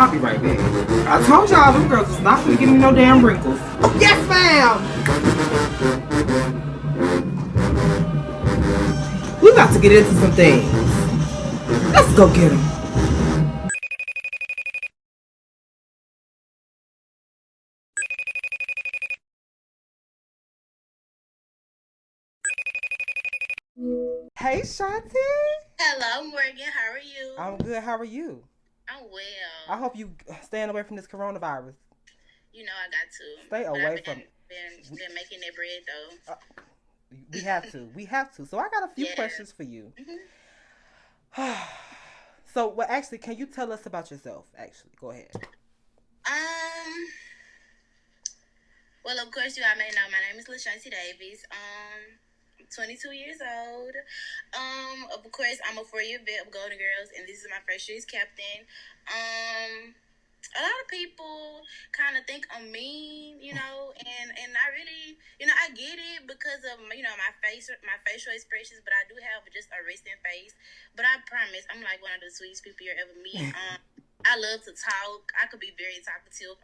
I'll be right back. I told y'all them girls was not gonna give me no damn wrinkles. Yes, ma'am. We got to get into some things. Let's go get them. Hey, Shunti. Hello, Morgan. How are you? I'm good. How are you? I'm well. I hope you staying away from this coronavirus. You know I got to. Stay but away I've from been making that bread though. We have to. We have to. So I got a few Yeah. questions for you. Mm-hmm. So, well, actually, can you tell us about yourself? Actually, go ahead. Well, of course, you all may know my name is Shunti Davis. I'm 22 years old. Of course, I'm a 4-year vet of Golden Girls, and this is my first year as captain. A lot of people kind of think I'm mean, and I really, I get it because of, my facial expressions, but I do have just a resting face. But I promise, I'm like one of the sweetest people you'll ever meet. I love to talk. I could be very talkative.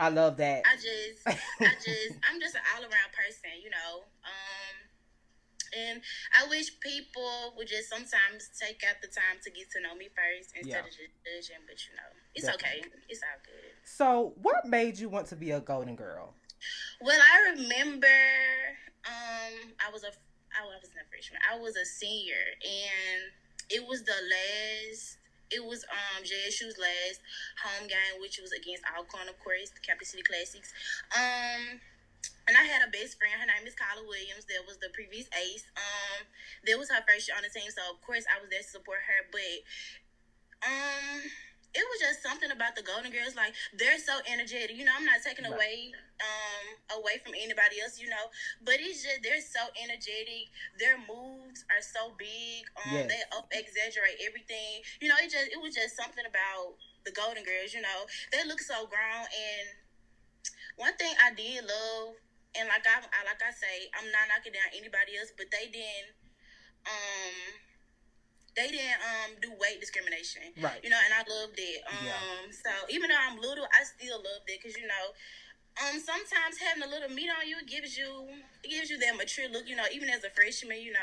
I love that. I'm just an all around person, and I wish people would just sometimes take out the time to get to know me first instead of just judging. But it's Definitely. okay. It's all good. So, what made you want to be a Golden Girl? Well, I remember, I wasn't a freshman. I was a senior, and it was JSU's last home game, which was against Alcorn, of course, the Capital City Classics. And I had a best friend. Her name is Kyla Williams. That was the previous ace. That was her first year on the team, so of course I was there to support her. But it was just something about the Golden Girls. Like, they're so energetic. I'm not taking away from anybody else. But it's just they're so energetic. Their moves are so big. Yes. They exaggerate everything. It was just something about the Golden Girls. They look so grown. And one thing I did love, and like I say, I'm not knocking down anybody else, but they didn't do weight discrimination. Right. And I loved it. So even though I'm little, I still loved it because sometimes having a little meat on you, it gives you that mature look. Even as a freshman.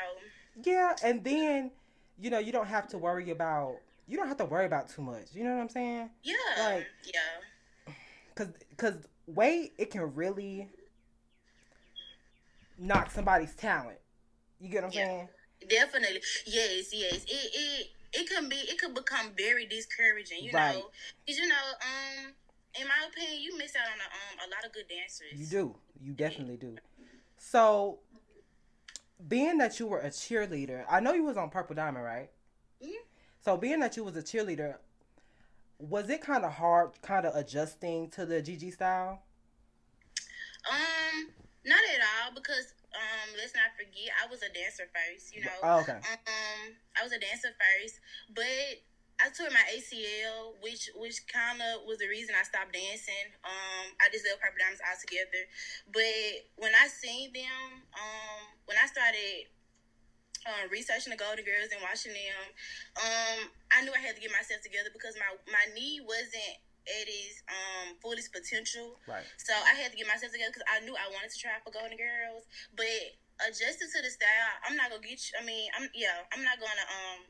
Yeah, and then you don't have to worry about too much. You know what I'm saying? Yeah. Like, yeah. Cause weight, it can really knock somebody's talent. You get what I'm saying? Definitely. Yes. It could become very discouraging, Right. know. Because in my opinion, you miss out on a lot of good dancers. You do. You definitely do. So, being that you were a cheerleader, I know you was on Purple Diamond, right? Mm-hmm. So, being that you was a cheerleader, was it kind of hard, kind of adjusting to the GG style? Not at all, because let's not forget, I was a dancer first. Oh, okay. I was a dancer first, but I tore my ACL, which kind of was the reason I stopped dancing. I just left Purple Diamonds altogether. But when I seen them, when I started researching the Golden Girls and watching them, I knew I had to get myself together because my knee wasn't at its fullest potential. Right. So I had to get myself together because I knew I wanted to try for Golden Girls. But adjusting to the style, I'm not gonna get you. I'm not gonna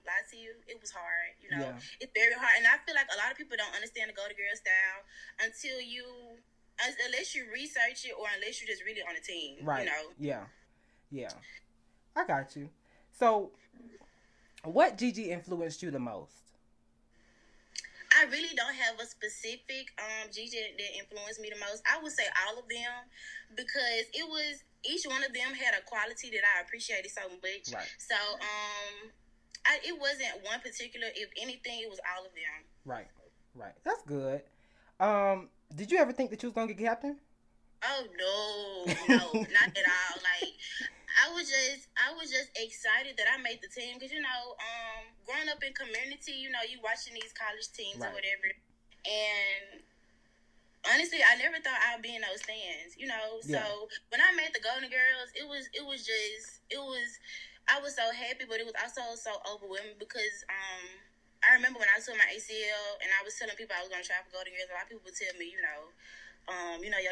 lie to you. It was hard. Yeah. It's very hard, and I feel like a lot of people don't understand the Golden Girl style unless you research it or unless you're just really on a team. Right. Yeah. I got you. So, what GG influenced you the most? I really don't have a specific GG that influenced me the most. I would say all of them, because each one of them had a quality that I appreciated so much. Right. So it wasn't one particular. If anything, it was all of them. Right. That's good. Did you ever think that you was gonna get captain? Oh no, not at all. Like, I was just excited that I made the team because growing up in community, you watching these college teams or whatever, and honestly, I never thought I'd be in those stands. So when I made the Golden Girls, I was so happy, but it was also so overwhelming because I remember when I was doing my ACL and I was telling people I was gonna try for Golden Girls. A lot of people would tell me, your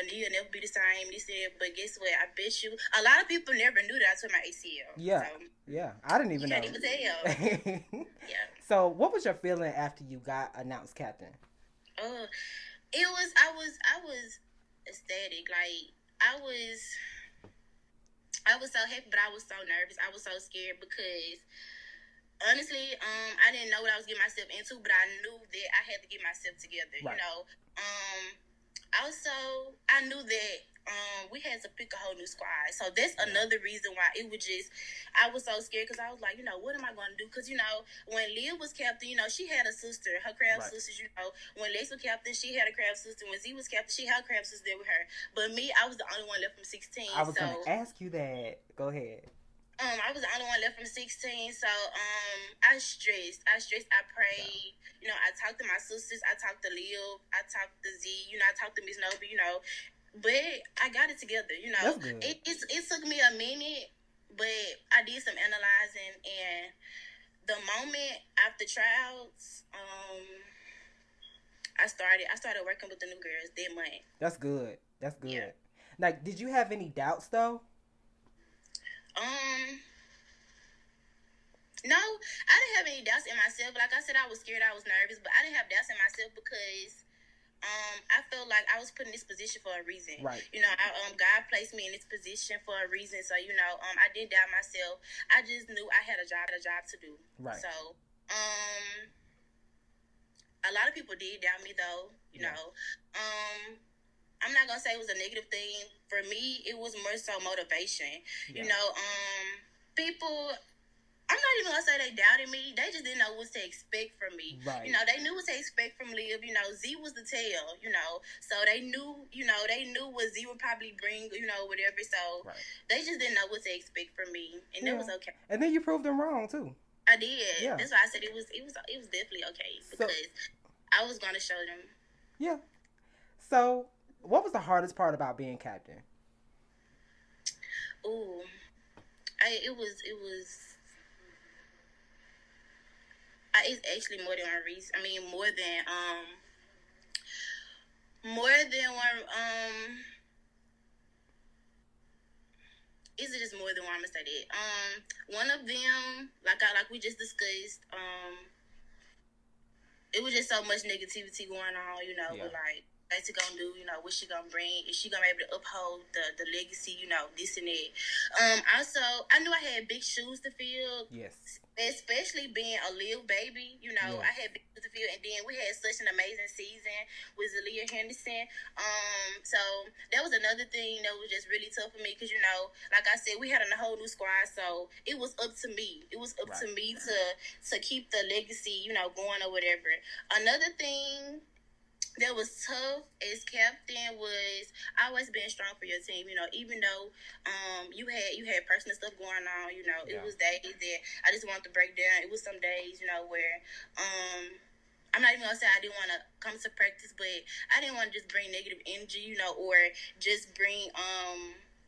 knee will never be the same. They said, but guess what? I bet you a lot of people never knew that I took my ACL. Yeah, So yeah. I didn't you even can't know. even tell. Yeah. So, what was your feeling after you got announced captain? Uh, I was ecstatic. Like I was so happy, but I was so nervous. I was so scared because honestly, I didn't know what I was getting myself into, but I knew that I had to get myself together. Right. Also, I knew that we had to pick a whole new squad. So that's another reason why it was just, I was so scared because I was like, what am I going to do? Because, when Leah was captain, she had a sister, her crab sisters, When Lex was captain, she had a crab sister. When Z was captain, she had a crab sister there with her. But me, I was the only one left from 16. I was going to ask you that. Go ahead. I was the only one left from 16, so I stressed. I prayed. I talked to my sisters. I talked to Leo. I talked to Z. I talked to Miss Nobi. But I got it together. That's good. It took me a minute, but I did some analyzing, and the moment after tryouts, I started working with the new girls that month. That's good. That's good. Yeah. Like, did you have any doubts though? No, I didn't have any doubts in myself. Like I said, I was scared, I was nervous, but I didn't have doubts in myself because I felt like I was put in this position for a reason. Right. God placed me in this position for a reason. So, I didn't doubt myself. I just knew I had a job to do. Right. So, a lot of people did doubt me though, I'm not gonna say it was a negative thing. For me, it was more so motivation. Yeah. People, I'm not even gonna say they doubted me. They just didn't know what to expect from me. Right. They knew what to expect from Liv. Z was the tail. So they knew, what Z would probably bring. Whatever. So they just didn't know what to expect from me, and it was okay. And then you proved them wrong too. I did. Yeah. That's why I said it was definitely okay because I was gonna show them. Yeah. So, what was the hardest part about being captain? Ooh, it was. It's actually more than one reason. I mean, more than one. Is it just more than one? I'm gonna say that. One of them, like we just discussed, it was just so much negativity going on. With like. What's she gonna do? What she gonna bring? Is she gonna be able to uphold the legacy? This and that. Also, I knew I had big shoes to fill. Yes. Especially being a little baby, yes. I had big shoes to fill, and then we had such an amazing season with Zalia Henderson. So that was another thing that was just really tough for me because like I said, we had a whole new squad, so it was up to me. It was up to me to keep the legacy, going or whatever. Another thing that was tough as captain was always being strong for your team. Even though you had personal stuff going on. It was days that I just wanted to break down. It was some days where I'm not even gonna say I didn't want to come to practice, but I didn't want to just bring negative energy, or just bring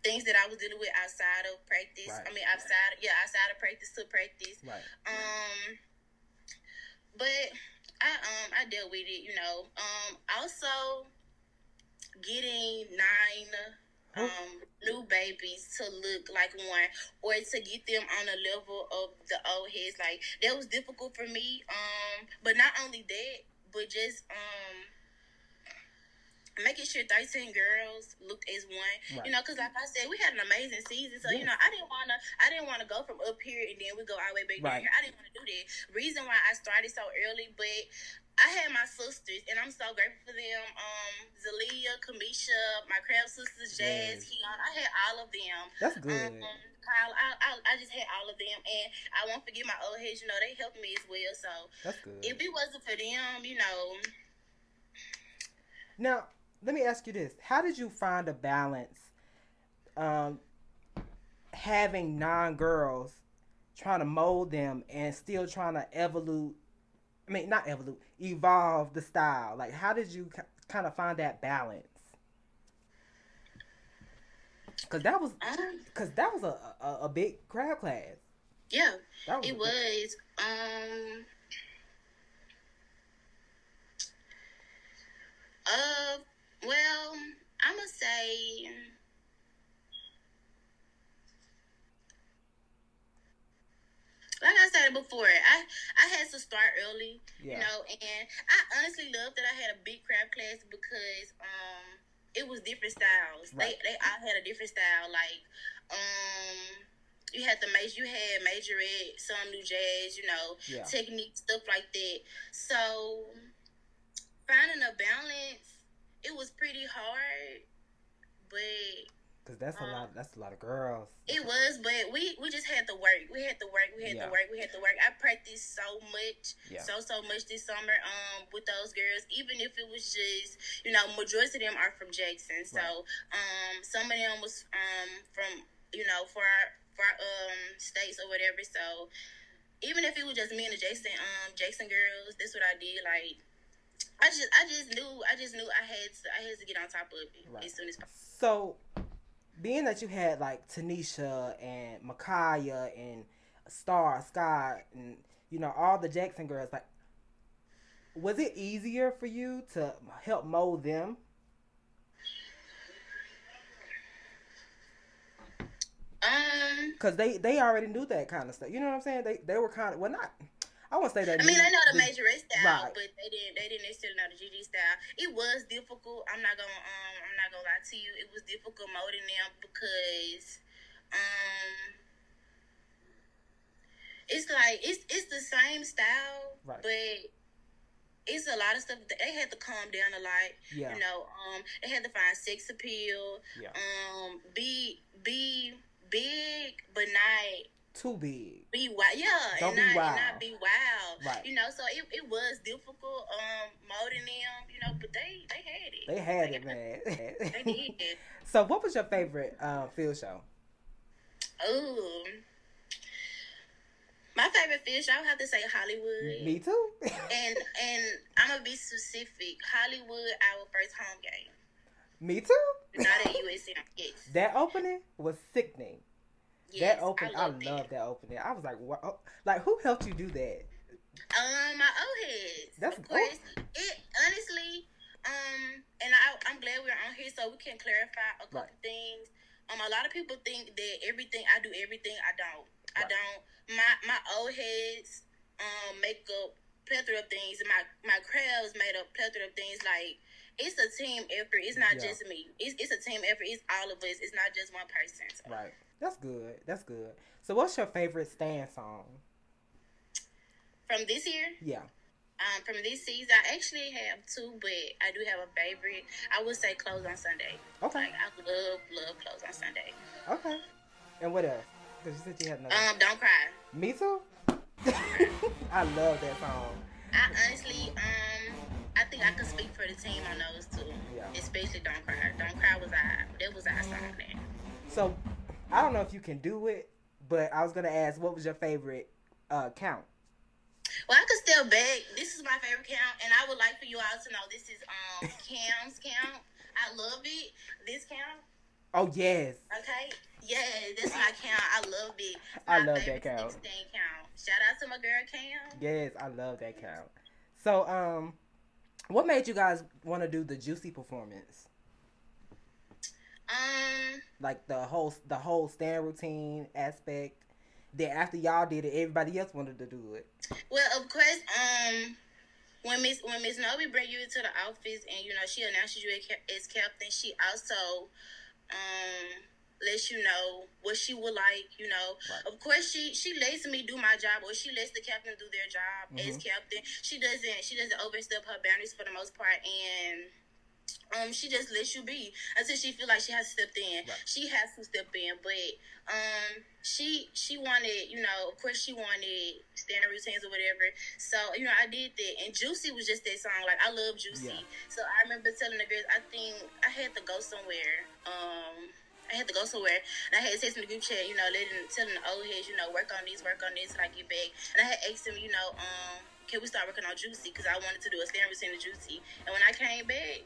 things that I was dealing with outside of practice. Right. I mean outside of practice to practice. Right. But I dealt with it, also getting 9 new babies to look like one, or to get them on a level of the old heads, like that was difficult for me. But not only that, but just making sure 13 girls looked as one, because like I said, we had an amazing season. So I didn't wanna go from up here and then we go all the way back down here. I didn't want to do that. Reason why I started so early, but I had my sisters, and I'm so grateful for them. Zalia, Kamisha, my crab sisters, Jazz, Keon. I had all of them. That's good. Kyle, I just had all of them, and I won't forget my old heads. They helped me as well. So that's good. If it wasn't for them, Now, let me ask you this: how did you find a balance, having 9 girls, trying to mold them and still trying to evolve the style? Like, how did you kind of find that balance? Because that was a big crowd class. Yeah, it was. Well, I'm gonna say, like I said before, I had to start early, Yeah. and I honestly love that I had a big craft class because it was different styles. Right. They all had a different style. Like you had majorette, some new jazz, Yeah. technique stuff like that. So finding a balance, it was pretty hard, but Cause that's a lot. That's a lot of girls. it was, but we just had to work. We had to work. We had Yeah. to work. We had to work. I practiced so much, Yeah. so much this summer. With those girls, even if it was just, majority of them are from Jackson. So, Right. some of them was from for our states or whatever. So even if it was just me and the Jackson girls, that's what I did. Like I just knew I had to get on top of it Right. as soon as possible. So, being that you had like Tanisha and Micaiah and Star, Scott, and all the Jackson girls, like, was it easier for you to help mold them? Cause they already knew that kind of stuff. You know what I'm saying? They were kind of, well, not. I won't say that. I mean, I know the majorette style, right. but they didn't necessarily know the GG style. It was difficult. I'm not gonna lie to you. It was difficult molding them because um it's like it's the same style, Right. but it's a lot of stuff that they had to calm down a lot. Yeah. They had to find sex appeal. Yeah. Be big, but not too big. Be wild, yeah, Don't be wild. and not be wild. Right. So it was difficult molding them, but they had it. They had it, man. They did. So, what was your favorite field show? Oh, my favorite field show, I would have to say Hollywood. Me too. and I'm gonna be specific. Hollywood, our first home game. Me too. Not at USM. Yes. That opening was sickening. Yes, that opening, I love that opening. I was like, what? Like, who helped you do that? My old heads. That's of course. It honestly, and I'm glad we're on here so we can clarify a couple things. A lot of people think that I do everything. I don't. I don't. My old heads make up plethora of things. My crafts made up plethora of things. Like, it's a team effort. It's not just me. It's a team effort. It's all of us. It's not just one person. So. Right. That's good. That's good. So, what's your favorite stand song? From this year? Yeah. From this season, I actually have two, but I do have a favorite. I would say Close on Sunday. Okay. Like, I love Close on Sunday. Okay. And what else? Because you said you had another. Don't Cry. Me too. I love that song. I honestly, I think I could speak for the team on those two. Yeah. Especially Don't Cry. Don't Cry that was our song then. So, I don't know if you can do it, but I was gonna ask, what was your favorite count? Well, I could still beg. This is my favorite count, and I would like for you all to know this is Cam's count. I love it. This count. Oh yes. Okay. Yeah, that's my count. I love it. I love that count. 16 count. Shout out to my girl Cam. Yes, I love that count. So, what made you guys want to do the Juicy performance? Like the whole stand routine aspect. Then after y'all did it, everybody else wanted to do it. Well, of course, when Miss Novi bring you into the office and she announces you as captain, she also lets you know what she would like. Right. Of course, she lets me do my job, or she lets the captain do their job as captain. She doesn't overstep her boundaries for the most part, and she just lets you be until she feel like she has to step in. Right. She has to step in, but she wanted, of course she wanted standard routines or whatever. So I did that, and Juicy was just that song. Like, I love Juicy, so I remember telling the girls, I think I had to go somewhere. And I had text in the group chat, telling the old heads, work on this till I get back. And I had asked them, can we start working on Juicy? Because I wanted to do a standard routine of Juicy. And when I came back,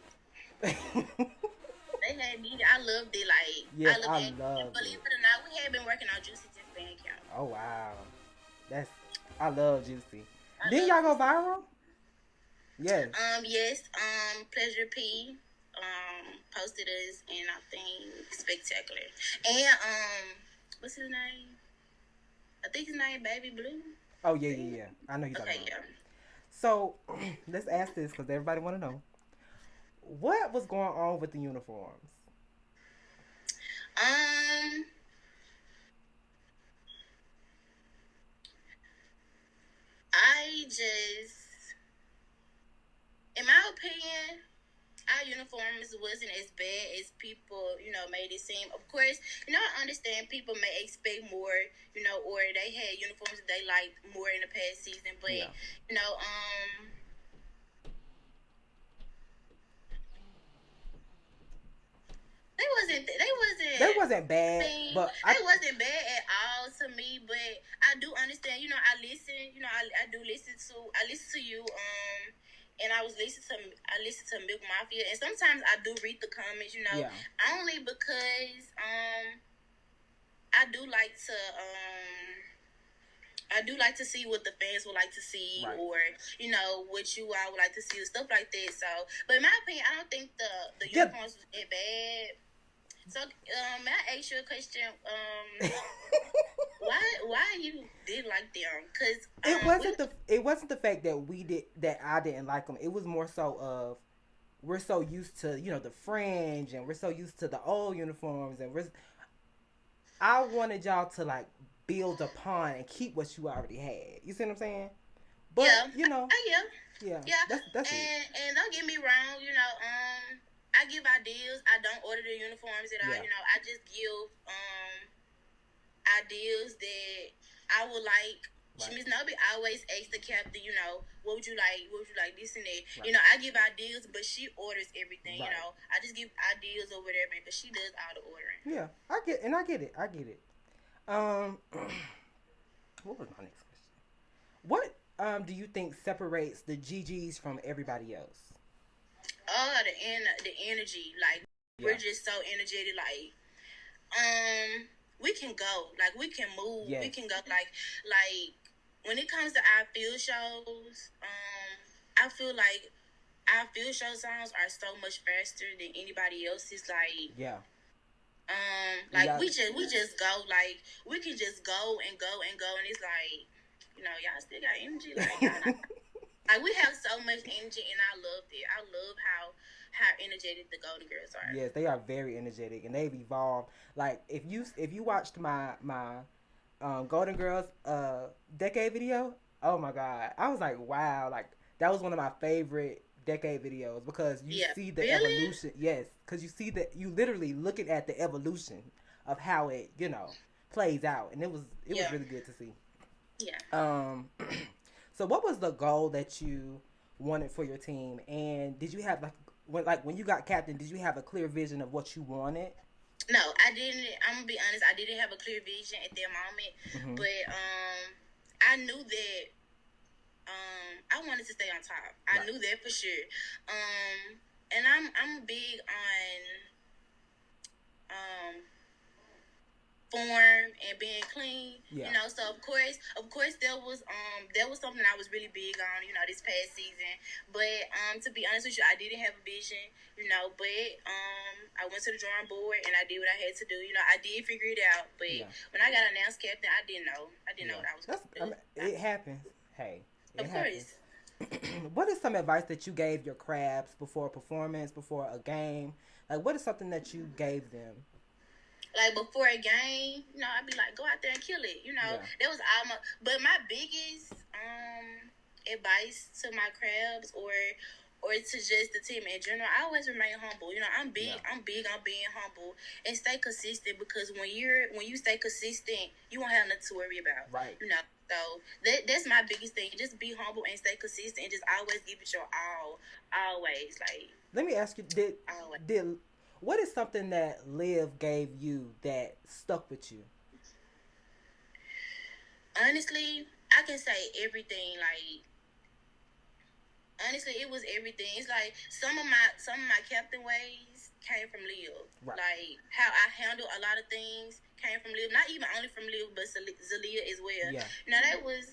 they had me. I loved it. Like, yes, I loved it. it Believe it or not, we had been working on Juicy since band camp. Oh wow, I love Juicy. Didn't y'all go viral? Yes. Yes. Pleasure P. Posted us and I think spectacular. And what's his name? I think his name Baby Blue. Oh yeah, yeah, yeah. I know you're talking Okay, about. yeah. So let's ask this because everybody want to know what was going on with the uniforms. Um, I just, in my opinion, our uniforms wasn't as bad as people, made it seem. Of course, I understand people may expect more, or they had uniforms that they liked more in the past season, but Yeah. you know, They they wasn't. wasn't I bad, mean, but I they wasn't bad at all to me, but I do understand. I listen. I listen to you. And I listen to Milk Mafia, and sometimes I do read the comments. yeah. Only because I do like to I do like to see what the fans would like to see, Right. or what you all would like to see, or stuff like that. So, but in my opinion, I don't think the Yeah. uniforms was that bad. So, may I ask you a question? Why you did like them? Cause it wasn't the fact that I didn't like them. It was more so of we're so used to the fringe and we're so used to the old uniforms and I wanted y'all to like build upon and keep what you already had. You see what I'm saying? But yeah, yeah, yeah, yeah. that's it. And don't get me wrong, I give ideas. I don't order the uniforms at all. Yeah. I just give ideas that I would like. Right. Miss Nobi always asks the captain, what would you like? What would you like? This and that. Right. I give ideas, but she orders everything. Right. I just give ideas or whatever, but she does all the ordering. Yeah, I get it. I get it. Um, what was my next question? What do you think separates the GGs from everybody else? Oh, the energy, like Yeah. we're just so energetic, like we can go, like we can move, Yes. we can go, like when it comes to our field shows, I feel like our field show songs are so much faster than anybody else's. Like, Yeah. like Yeah. we just go, like we can just go and go and go, and it's like, y'all still got energy, like y'all not, like we have so much energy, and I love it. I love how energetic the Golden Girls are. Yes, they are very energetic and they've evolved. Like if you watched my Golden Girls decade video, oh my god, I was like wow, like that was one of my favorite decade videos because you see the really? evolution. Yes, because you see that you literally looking at the evolution of how it plays out, and it was really good to see. Yeah. So what was the goal that you wanted for your team, and did you have when you got captain, did you have a clear vision of what you wanted? No, I didn't. I'm gonna be honest. I didn't have a clear vision at that moment, but I knew that I wanted to stay on top. I knew that for sure. And I'm big on form and being clean. Yeah. So of course there was something I was really big on, this past season. But to be honest with you, I didn't have a vision, but I went to the drawing board and I did what I had to do. I did figure it out, but when I got announced captain, I didn't know. I didn't know what I was going to do. It happens. Hey, it happens. What is some advice that you gave your crabs before a performance, before a game? Like, what is something that you gave them? Like before a game, I'd be like, go out there and kill it. That was all but my biggest advice to my crabs or to just the team in general, I always remain humble. I'm big on being humble and stay consistent, because when you stay consistent, you won't have nothing to worry about. Right. So that's my biggest thing. Just be humble and stay consistent and just always give it your all. Always. Like, let me ask you, what is something that Liv gave you that stuck with you? Honestly, I can say everything. Like, honestly, it was everything. It's like some of my captain ways came from Liv. Right. Like how I handle a lot of things came from Liv. Not even only from Liv, but Zalia as well. Yeah. Now that was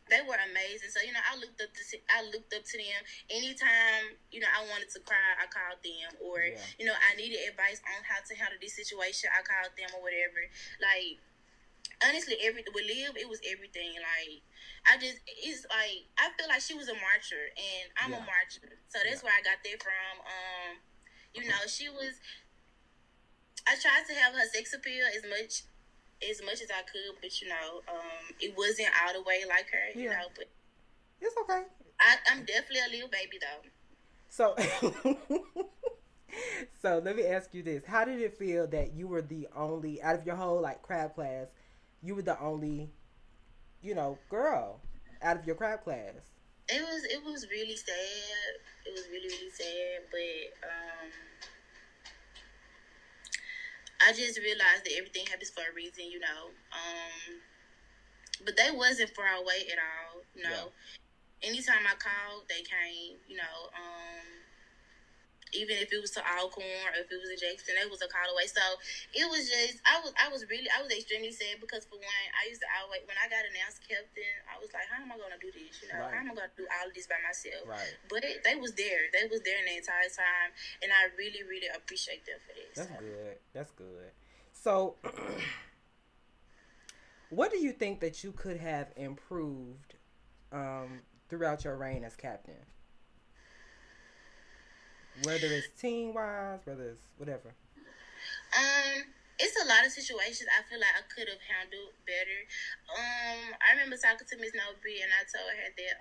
They were amazing. So I looked up to them. Anytime I wanted to cry, I called them, or Yeah. I needed advice on how to handle this situation. I called them or whatever. Like honestly, with Liv, it was everything. Like it's like I feel like she was a marcher, and I'm a Yeah. marcher. So that's Yeah. where I got that from. She was. I tried to have her sex appeal as much as I could, but it wasn't all the way like her, Yeah. but It's okay. I'm definitely a little baby though. So, so let me ask you this: how did it feel that you were the only out of your whole like crab class? You were the only, girl out of your crab class. It was really sad. It was really really sad, but I just realized that everything happens for a reason. But they wasn't far away at all. Yeah. Anytime I called, they came. Even if it was to Alcorn or if it was a Jackson, it was a call away. So it was just I was extremely sad because for one, I used to always when I got announced captain, I was like, how am I gonna do this? Right. How am I gonna do all of this by myself? Right. But they was there. They was there in the entire time, and I really, really appreciate them for this. That's good. That's good. So, what do you think that you could have improved throughout your reign as captain? Whether it's team wise, whether it's whatever. It's a lot of situations I feel like I could have handled better. I remember talking to Miss Nobi and I told her that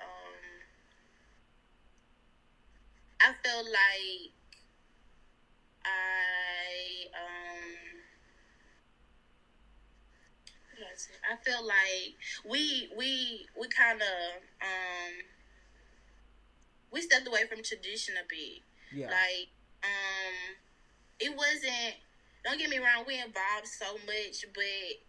I felt like I felt like we kind of we stepped away from tradition a bit. Yeah. Like it wasn't. Don't get me wrong, we involved so much, but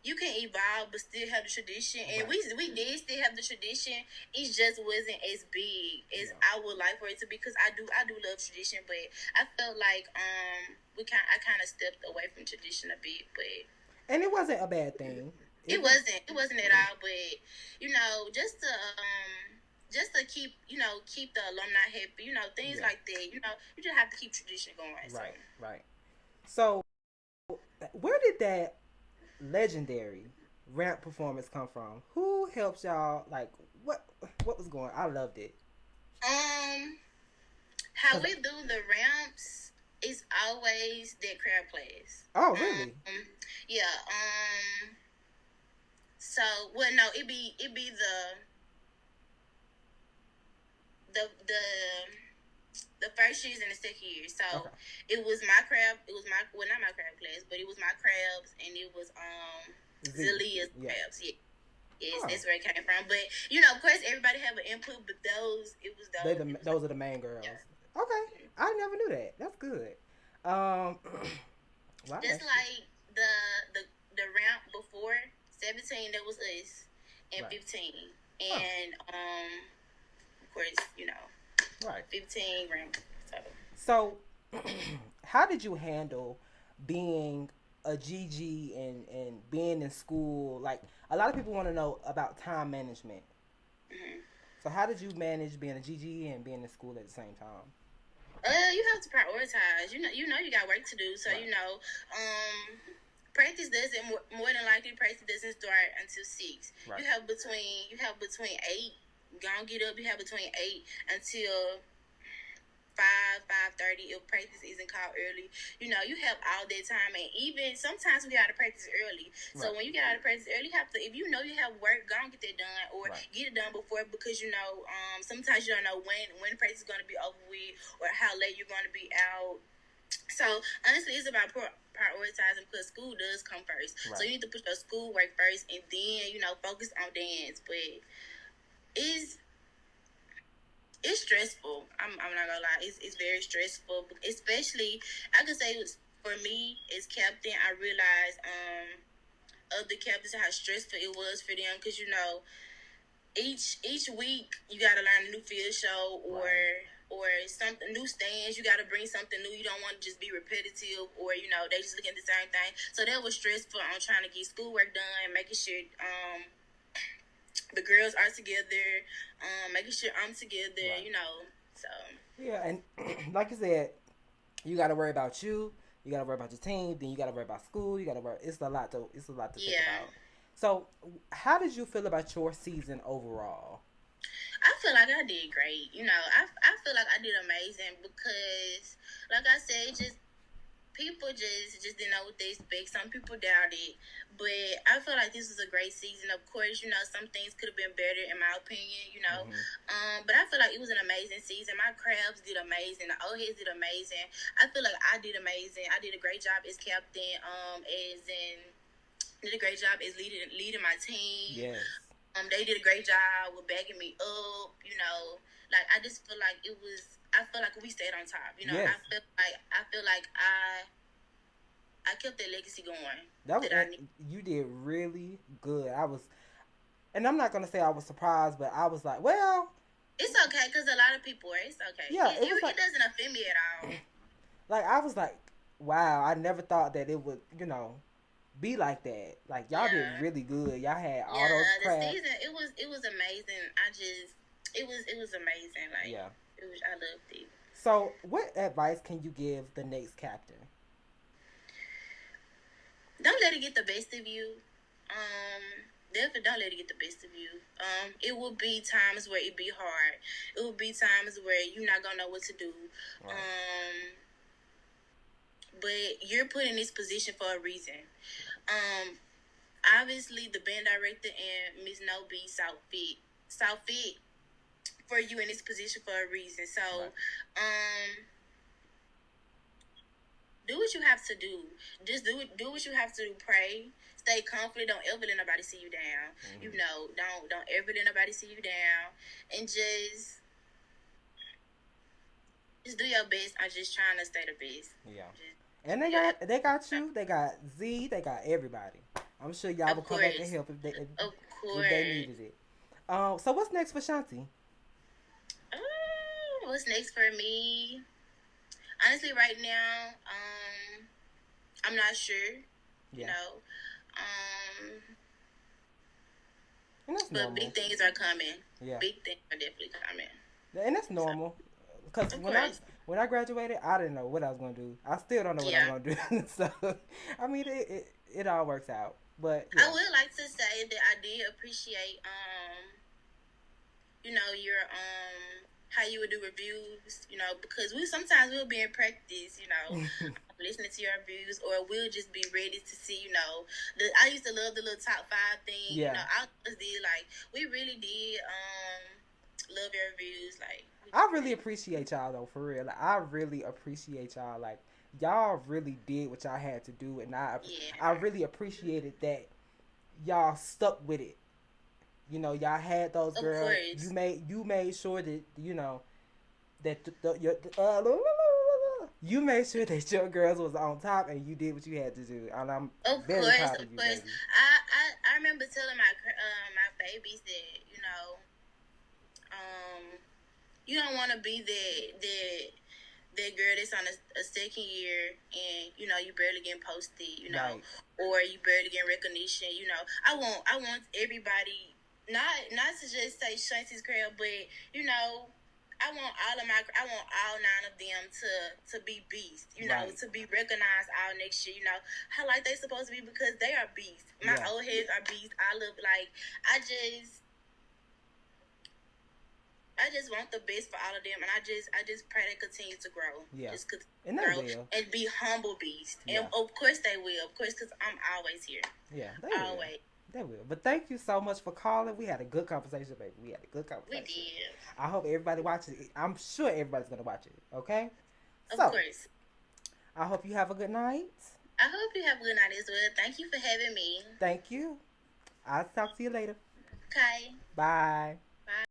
you can evolve but still have the tradition, and Right. we did still have the tradition. It just wasn't as big as Yeah. I would like for it to be because I do love tradition, but I felt like I kind of stepped away from tradition a bit, but And it wasn't a bad thing. it wasn't at all. But just to keep the alumni happy, things Yeah. like that. You just have to keep tradition going. Right. Right. So, where did that legendary ramp performance come from? Who helped y'all? Like, what was going? I loved it. How 'Cause- we do the ramps is always that crab class. oh, really? Yeah. So, well, no, it be the first years and the second year. So Okay. it was my crab. It was my well, not my crab class, but it was my crabs, and it was Zelia's Yeah. crabs. Yeah. Yes, Oh. that's where it came from. But of course, everybody have an input. But Those are the main girls. Yeah. Okay, I never knew that. That's good. Wow, Just like the round before 17, that was us, and Right. 15, and of course, right. 15 round. So, how did you handle being a GG and being in school? Like a lot of people want to know about time management. Mm-hmm. So, how did you manage being a GG and being in school at the same time? You have to prioritize. You got work to do. So Right. Practice doesn't more than likely practice doesn't start until 6. Right. You have between 8. Gonna get up. You have between 8 until 5:30 if practice isn't called early. You have all that time, and even sometimes we got to practice early. So Right. when you get out of practice early, you have to, if you have work, go and get that done, or Right. get it done before, because sometimes you don't know when practice is going to be over with or how late you're going to be out. So honestly, it's about prioritizing because school does come first. Right. So you need to put your school work first, and then focus on dance. But it's stressful. I'm not gonna lie. It's very stressful, especially I could say for me as captain. I realized other captains how stressful it was for them because each week you gotta learn a new field show or Right. or something new stands. You gotta bring something new. You don't want to just be repetitive or they just looking at the same thing. So that was stressful on trying to get schoolwork done, making sure the girls are together, making sure I'm together, Right. you know. So Yeah, and like you said, you got to worry about you. You got to worry about your team. Then you got to worry about school. You got to worry. It's a lot to. It's a lot to think yeah, about. So, how did you feel about your season overall? I feel like I did great. You know, I feel like I did amazing because, like I said, just people just didn't know what they expect. Some people doubted, but I feel like this was a great season. Of course, you know, some things could have been better in my opinion. You know, but I feel like it was an amazing season. My crabs did amazing. The old heads did amazing. I feel like I did amazing. I did a great job as captain. As in did a great job as leading my team. Yes. They did a great job with backing me up. You know, like I just feel like it was. I feel like we stayed on top. You know, Yes. I feel like I kept that legacy going. That was, you did really good. I was, and I'm not gonna say I was surprised, but I was like, well, it's okay because a lot of people are. It's okay. Yeah, it doesn't offend me at all. Like I was like, wow, I never thought that it would, be like that. Like y'all did really good. Y'all had all those crabs. The season it was amazing. It was amazing. Like I loved it. So, what advice can you give the next captain? Don't let it get the best of you. Definitely don't let it get the best of you. It will be times where it be hard. It will be times where you're not gonna know what to do. Right. But you're put in this position for a reason. Obviously the band director and Miss No B saw fit for you in this position for a reason. So, right. Do what you have to do. Just do what you have to do. Pray. Stay confident. Don't ever let nobody see you down. You know, don't ever let nobody see you down. And just do your best. I'm just trying to stay the best. Yeah. And they got you. They got Z. They got everybody. I'm sure y'all will come back and help if they needed it. So what's next for Shunti? What's next for me? Honestly, right now, I'm not sure. You know, but normal. Big things are coming. Yeah, big things are definitely coming. And that's normal. Because when I graduated, I didn't know what I was gonna do. I still don't know what I'm gonna do. So, I mean, it all works out. But I would like to say that I did appreciate, you know, your how you would do reviews, you know, because sometimes we'll be in practice, you know, listening to your reviews, or we'll just be ready to see, you know, I used to love the little top 5 thing, you know, I just did, like, we really did, love your reviews, like. I really appreciate y'all, though, for real. Like, I really appreciate y'all, like, y'all really did what y'all had to do, and I really appreciated that y'all stuck with it. You know, y'all had those girls. You made sure that you made sure that your girls was on top, and you did what you had to do. And I'm very proud of you, baby. I remember telling my babies that you don't want to be that girl that's on a second year and you barely getting posted, right. Or you barely getting recognition. I want everybody. Not to just say Shunti's crib, but I want all 9 of them to be beasts. Right. To be recognized all next year. How like they supposed to be because they are beasts. My old heads are beasts. I just want the best for all of them, and I just pray they continue to grow. Yeah, just and they will, and be humble beasts. Yeah. And of course they will. Of course, because I'm always here. Yeah, they always. Will. They will. But thank you so much for calling. We had a good conversation, baby. We had a good conversation. We did. I hope everybody watches it. I'm sure everybody's going to watch it. Okay? Of course. I hope you have a good night. I hope you have a good night as well. Thank you for having me. Thank you. I'll talk to you later. Okay. Bye. Bye.